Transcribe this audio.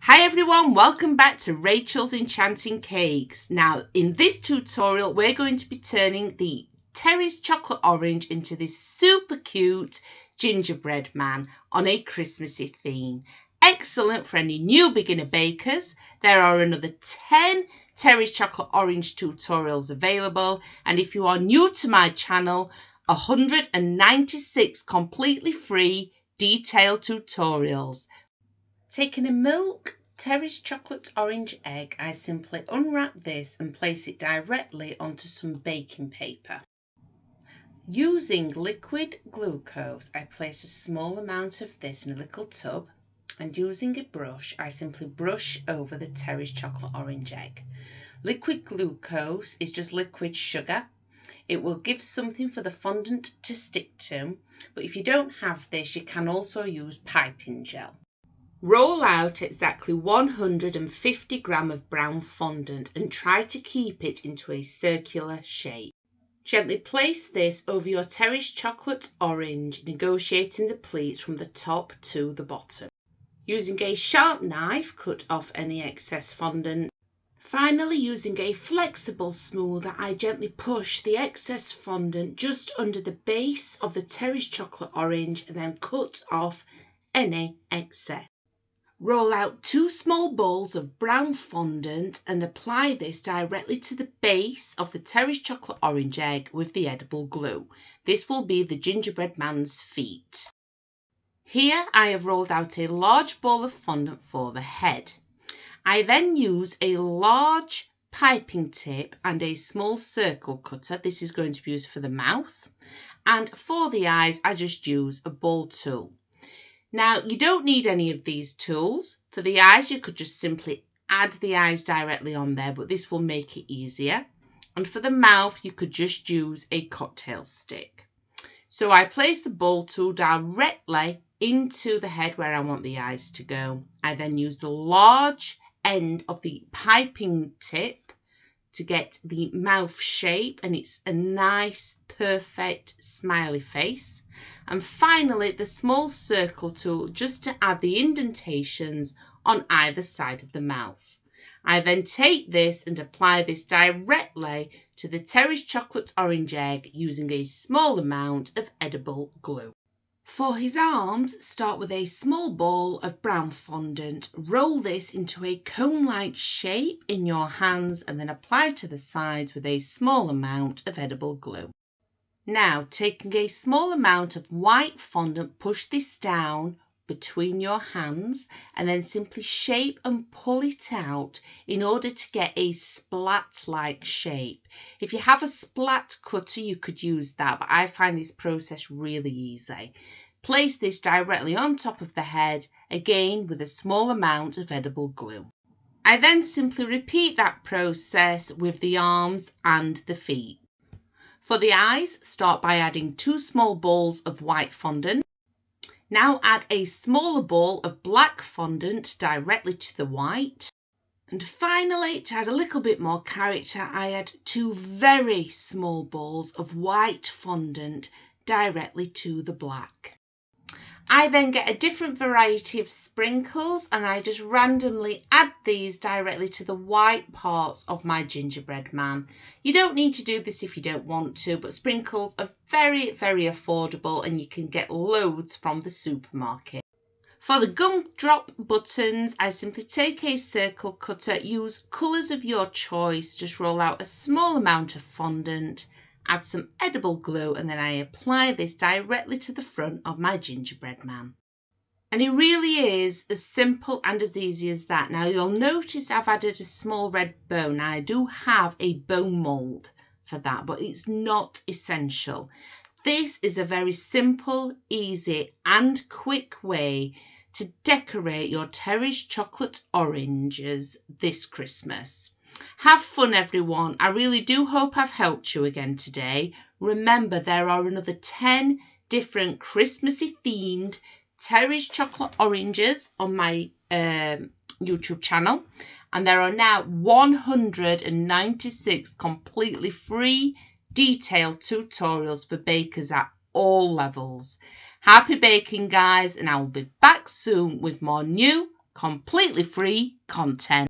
Hi everyone, welcome back to Rachel's Enchanting Cakes. Now in this tutorial we're going to be turning the Terry's Chocolate Orange into this super cute gingerbread man on a Christmassy theme. Excellent for any new beginner bakers. There are another 10 Terry's Chocolate Orange tutorials available, and if you are new to my channel, 196 completely free detailed tutorials. Taking a milk Terry's Chocolate Orange egg, I simply unwrap this and place it directly onto some baking paper. Using liquid glucose, I place a small amount of this in a little tub, and using a brush, I simply brush over the Terry's Chocolate Orange egg. Liquid glucose is just liquid sugar. It will give something for the fondant to stick to, but if you don't have this, you can also use piping gel. Roll out exactly 150 grams of brown fondant and try to keep it into a circular shape. Gently place this over your Terry's Chocolate Orange, negotiating the pleats from the top to the bottom. Using a sharp knife, cut off any excess fondant. Finally, using a flexible smoother, I gently push the excess fondant just under the base of the Terry's Chocolate Orange and then cut off any excess. Roll out 2 small balls of brown fondant and apply this directly to the base of the Terry's Chocolate Orange egg with the edible glue. This will be the gingerbread man's feet. Here I have rolled out a large ball of fondant for the head. I then use a large piping tip and a small circle cutter. This is going to be used for the mouth. And for the eyes, I just use a ball tool. Now, you don't need any of these tools. For the eyes, you could just simply add the eyes directly on there, but this will make it easier. And for the mouth, you could just use a cocktail stick. So I place the ball tool directly into the head where I want the eyes to go. I then use the large end of the piping tip to get the mouth shape, and it's a nice, perfect, smiley face. And finally, the small circle tool just to add the indentations on either side of the mouth. I then take this and apply this directly to the Terry's Chocolate Orange egg using a small amount of edible glue. For his arms, start with a small ball of brown fondant. Roll this into a cone-like shape in your hands and then apply to the sides with a small amount of edible glue. Now, taking a small amount of white fondant, push this down between your hands and then simply shape and pull it out in order to get a splat-like shape. If you have a splat cutter, you could use that, but I find this process really easy. Place this directly on top of the head, again with a small amount of edible glue. I then simply repeat that process with the arms and the feet. For the eyes, start by adding 2 small balls of white fondant. Now add a smaller ball of black fondant directly to the white. And finally, to add a little bit more character, I add 2 very small balls of white fondant directly to the black. I then get a different variety of sprinkles and I just randomly add these directly to the white parts of my gingerbread man. You don't need to do this if you don't want to, but sprinkles are very, very affordable and you can get loads from the supermarket. For the gumdrop buttons, I simply take a circle cutter, use colours of your choice, just roll out a small amount of fondant, add some edible glue, and then I apply this directly to the front of my gingerbread man. And it really is as simple and as easy as that. Now you'll notice I've added a small red bow. Now I do have a bow mould for that, but it's not essential. This is a very simple, easy and quick way to decorate your Terry's Chocolate Oranges this Christmas. Have fun, everyone. I really do hope I've helped you again today. Remember, there are another 10 different Christmassy themed Terry's Chocolate Oranges on my YouTube channel. And there are now 196 completely free detailed tutorials for bakers at all levels. Happy baking, guys, and I will be back soon with more new completely free content.